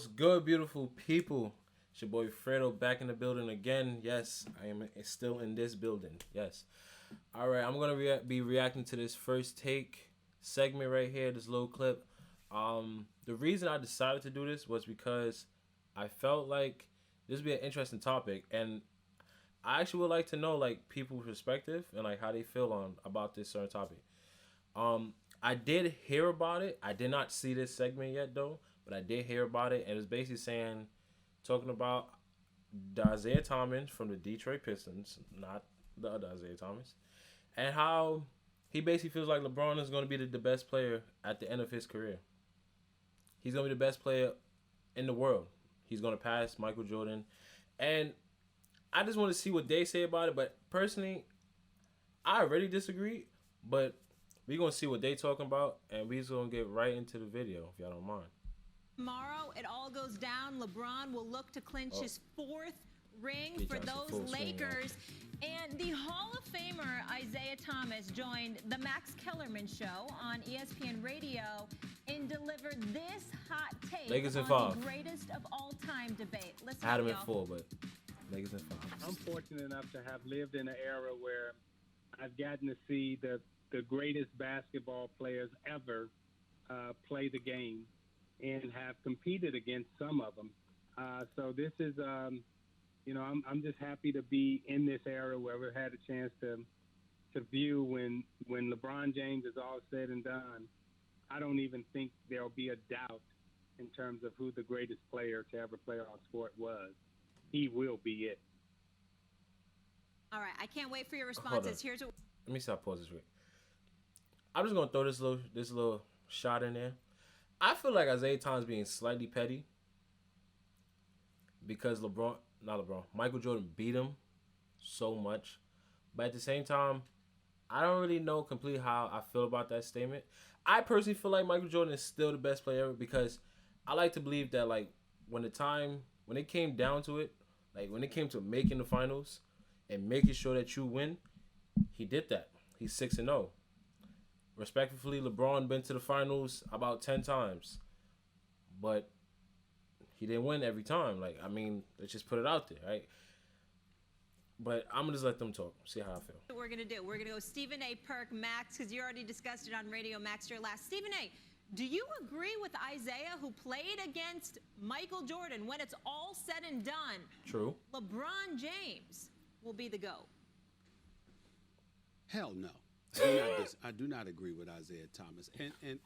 What's good, beautiful people? It's your boy Fredo back in the building again. Yes, I am still in this building. Yes. All right, I'm gonna be reacting to this first take segment right here. This little clip. The reason I decided to do this was because I felt like this would be an interesting topic, and I actually would like to know like people's perspective and like how they feel on about this certain topic. Um, I did hear about it. I did not see this segment yet though, but I did hear about it, and it's basically saying, talking about the Isaiah Thomas from the Detroit Pistons, not the other Isaiah Thomas, and how he basically feels like LeBron is going to be the best player at the end of his career. He's going to be the best player in the world. He's going to pass Michael Jordan, and I just want to see what they say about it. But personally, I already disagree, but we're going to see what they talking about, and we're just going to get right into the video, if y'all don't mind. Tomorrow, it all goes down. LeBron will look to clinch his fourth ring for those Lakers. And the Hall of Famer Isaiah Thomas joined the Max Kellerman Show on ESPN Radio and delivered this hot take Lakers in on 5. the greatest of all time debate. Listen, I had him y'all. at 4, but Lakers in 5. I'm fortunate enough to have lived in an era where I've gotten to see the greatest basketball players ever play the game and have competed against some of them. So this is, I'm just happy to be in this era where we've had a chance to view when LeBron James is all said and done. I don't even think there'll be a doubt in terms of who the greatest player to ever play our sport was. He will be it. All right, I can't wait for your responses. Here's what. Let me stop. Pause this quick. I'm just gonna throw this little shot in there. I feel like Isaiah Thomas being slightly petty because Michael Jordan beat him so much. But at the same time, I don't really know completely how I feel about that statement. I personally feel like Michael Jordan is still the best player ever because I like to believe that like when it came down to it, like when it came to making the finals and making sure that you win, he did that. He's 6-0. Respectfully, LeBron been to the finals about 10 times, but he didn't win every time. Like, I mean, let's just put it out there, right? But I'm gonna just let them talk, see how I feel. What we're gonna do? We're gonna go Stephen A. Perk, Max, because you already discussed it on Radio Max your last. Stephen A., do you agree with Isaiah, who played against Michael Jordan, when it's all said and done? True. LeBron James will be the GOAT. Hell no. I do not agree with Isaiah Thomas.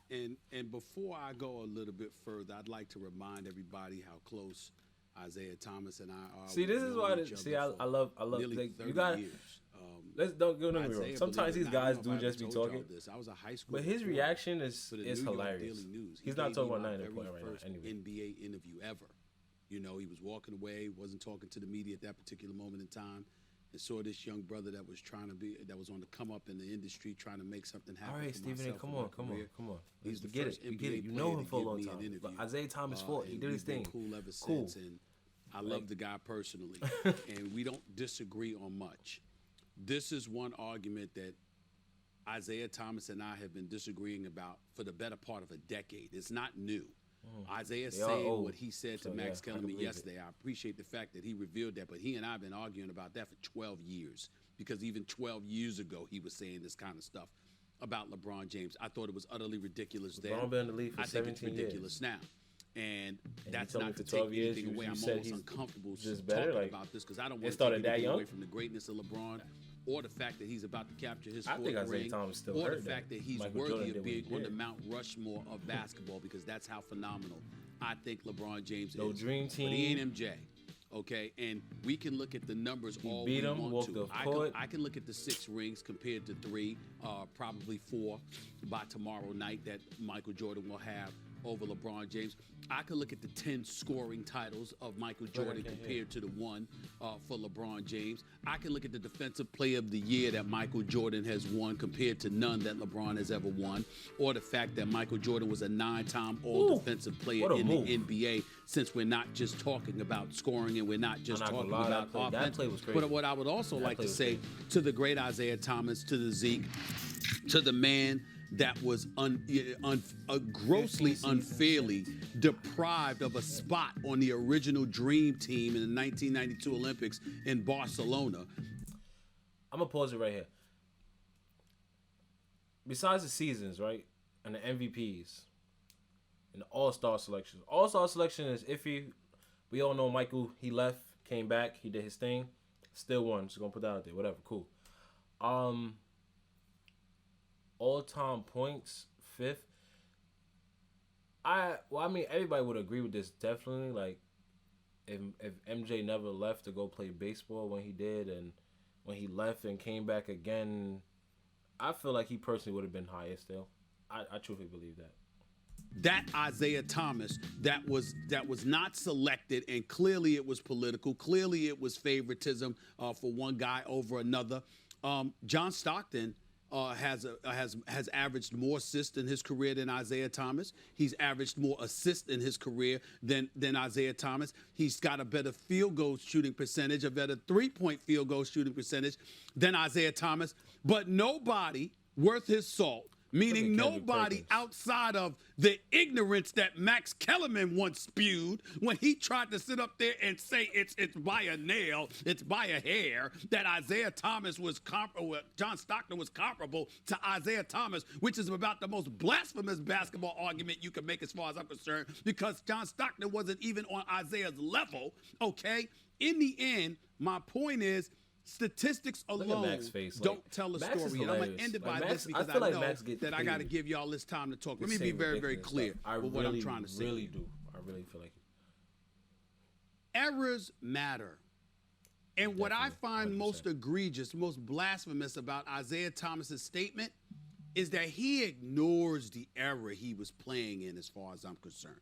And before I go a little bit further, I'd like to remind everybody how close Isaiah Thomas and I are. See, this is why. I love. Like, you got. Let's don't go me wrong. Sometimes these guys do just be talking. I was a high school, but his reaction is New York hilarious. Daily News. He's not talking about my 9 very point right now. first Anyway. NBA interview ever. You know, he was walking away, wasn't talking to the media at that particular moment in time, and saw this young brother that was on the come up in the industry, trying to make something happen. All right, for Stephen A., myself come and my on. career. He's the get first it. You NBA get it. You player know to him for a give long me an time. interview. But Isaiah Thomas fought. He And did his we've been thing. cool ever Cool. since, and I love the guy personally, and we don't disagree on much. This is one argument that Isaiah Thomas and I have been disagreeing about for the better part of a decade. It's not new. Isaiah saying what he said to Max Kellerman yesterday, I appreciate the fact that he revealed that, but he and I have been arguing about that for 12 years, because even 12 years ago he was saying this kind of stuff about LeBron James. I thought it was utterly ridiculous then. LeBron been in the league for I think 17 it's ridiculous years. now. And that's told me not for to take 12 years anything away. you I'm said almost he's uncomfortable just better, talking like, about this because I don't it want to started take that anything young? away from the greatness of LeBron or the fact that he's about to capture his I fourth think Isaiah ring, Thomas still or hurt the fact that he's Michael Jordan worthy did of what he being on the did. Mount Rushmore of basketball, because that's how phenomenal I think LeBron James No is. dream But he team. ain't MJ. Okay, and we can look at the numbers He all beat we him, want walked to. off court. I can look at the 6 rings compared to 3, probably 4 by tomorrow night that Michael Jordan will have over LeBron James. I could look at the 10 scoring titles of Michael Jordan compared to the 1 for LeBron James. I can look at the defensive player of the year that Michael Jordan has won compared to none that LeBron has ever won, or the fact that Michael Jordan was a 9-time all-defensive player in the NBA, since we're not just talking about scoring and we're not just talking about offense. That play was crazy. But what I would also like to say to the great Isaiah Thomas, to the Zeke, to the man that was grossly unfairly deprived of a spot on the original Dream Team in the 1992 Olympics in Barcelona. I'm going to pause it right here. Besides the seasons, right, and the MVPs and the All-Star selections. All-Star selection is iffy. We all know Michael, he left, came back, he did his thing, still won. Just going to put that out there. Whatever, cool. All-time points, 5th. I mean, everybody would agree with this, definitely. Like, if MJ never left to go play baseball when he did, and when he left and came back again, I feel like he personally would have been higher still. I truly believe that. That Isaiah Thomas that was not selected, and clearly it was political. Clearly it was favoritism for one guy over another. John Stockton has averaged more assists in his career than Isaiah Thomas. He's averaged more assists in his career than Isaiah Thomas. He's got a better field goal shooting percentage, a better 3-point field goal shooting percentage than Isaiah Thomas. But nobody worth his salt, meaning nobody outside of the ignorance that Max Kellerman once spewed when he tried to sit up there and say it's by a nail, it's by a hair, that Isaiah Thomas was John Stockton was comparable to Isaiah Thomas, which is about the most blasphemous basketball argument you can make as far as I'm concerned, because John Stockton wasn't even on Isaiah's level, okay? In the end, my point is, statistics alone don't tell a story. And I'm going to end it by this because I know that I got to give y'all this time to talk. Let me be very, very clear with what I'm trying to say. I really do. I really feel like it. Errors matter. And what I find 100%. Most egregious, most blasphemous about Isaiah Thomas's statement is that he ignores the era he was playing in as far as I'm concerned.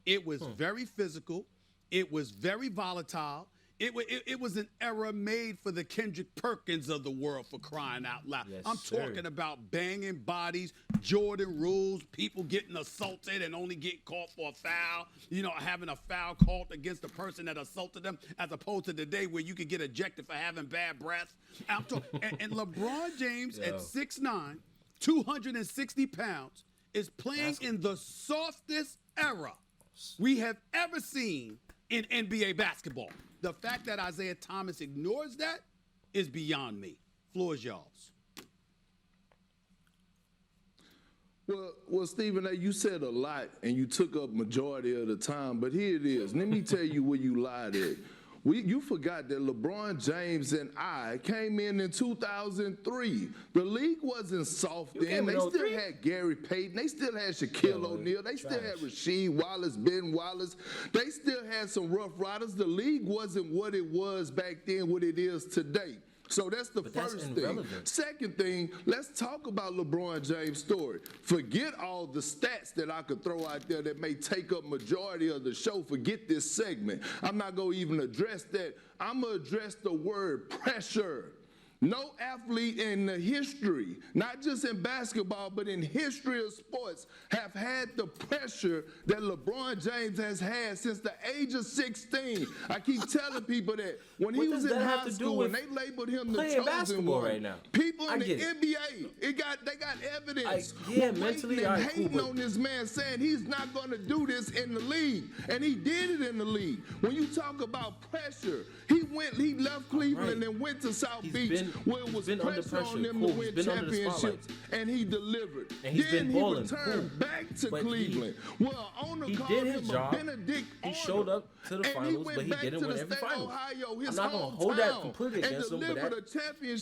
It was very physical. It was very volatile. It was an era made for the Kendrick Perkins of the world, for crying out loud. Yes, I'm talking about banging bodies, Jordan rules, people getting assaulted and only get caught for a foul, having a foul called against the person that assaulted them, as opposed to the day where you could get ejected for having bad breath. And LeBron James at 6'9", 260 pounds, is playing in the softest era we have ever seen in NBA basketball. The fact that Isaiah Thomas ignores that is beyond me. Floor is y'all's. Well, Stephen A., you said a lot, and you took up majority of the time, but here it is. Let me tell you where you lied at. You forgot that LeBron James and I came in 2003. The league wasn't soft then. They still had Gary Payton. They still had Shaquille O'Neal. They still had Rasheed Wallace, Ben Wallace. They still had some rough riders. The league wasn't what it was back then, what it is today. So that's the first thing. Second thing, let's talk about LeBron James' story. Forget all the stats that I could throw out there that may take up majority of the show. Forget this segment. I'm not going to even address that. I'm going to address the word pressure. No athlete in the history, not just in basketball, but in history of sports, have had the pressure that LeBron James has had since the age of 16. I keep telling people that when he was in high school and they labeled him the chosen one. Right now. People in the NBA, they got evidence. Mentally, and hating on this man, saying he's not going to do this in the league, and he did it in the league. When you talk about pressure, he left Cleveland and went to South Beach. Where it was pressure on them to win championships, and he delivered. And he's been balling. He returned back to Cleveland. He did his job. He showed up to the finals, but he didn't win every final. I'm not going to hold that completely against him, but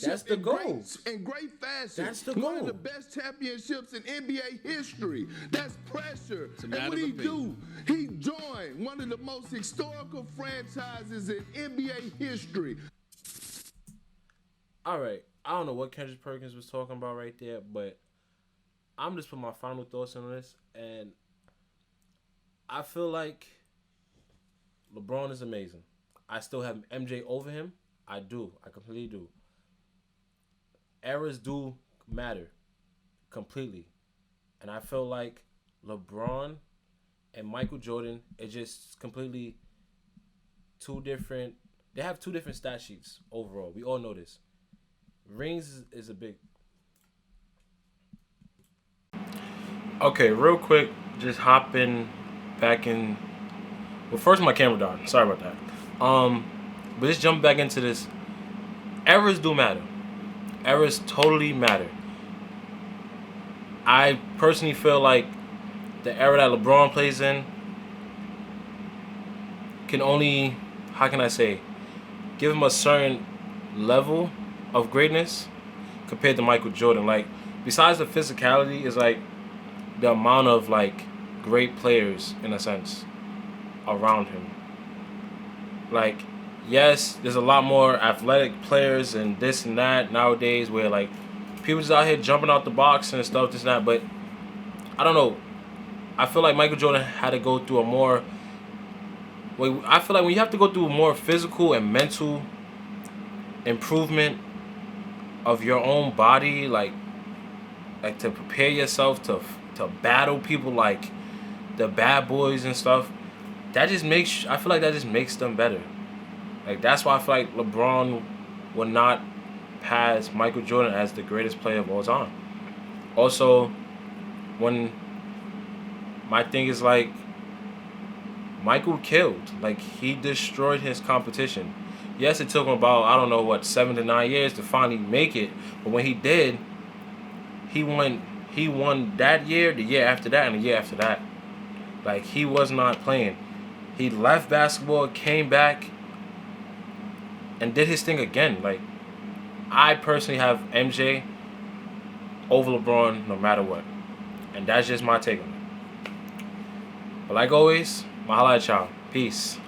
that's the goal. In great fashion. That's the goal. One of the best championships in NBA history. That's pressure. And what he do? He joined one of the most historical franchises in NBA history. All right, I don't know what Kendrick Perkins was talking about right there, but I'm just putting my final thoughts on this, and I feel like LeBron is amazing. I still have MJ over him. I do. I completely do. Eras do matter completely, and I feel like LeBron and Michael Jordan is just completely two different. They have two different stat sheets overall. We all know this. Rings is a big. Okay, real quick, just hopping back in. Well, first my camera died. Sorry about that. But just jump back into this. Eras do matter. Eras totally matter. I personally feel like the era that LeBron plays in can only, how can I say, give him a certain level of greatness compared to Michael Jordan. Like, besides the physicality, is like the amount of like great players in a sense around him. Like, yes, there's a lot more athletic players and this and that nowadays where like people just out here jumping out the box and stuff, this and that, but I don't know. I feel like Michael Jordan had to go through a more, I feel like when you have to go through a more physical and mental improvement of your own body, like to prepare yourself to battle people like the bad boys and stuff, that just makes, I feel like that just makes them better. Like, that's why I feel like LeBron will not pass Michael Jordan as the greatest player of all time. Also, when my thing is like, Michael killed. Like, he destroyed his competition. Yes, it took him about, I don't know, 7 to 9 years to finally make it. But when he did, he won that year, the year after that, and the year after that. Like, he was not playing. He left basketball, came back, and did his thing again. Like, I personally have MJ over LeBron no matter what. And that's just my take on it. But like always, mahalo at y'all. Peace.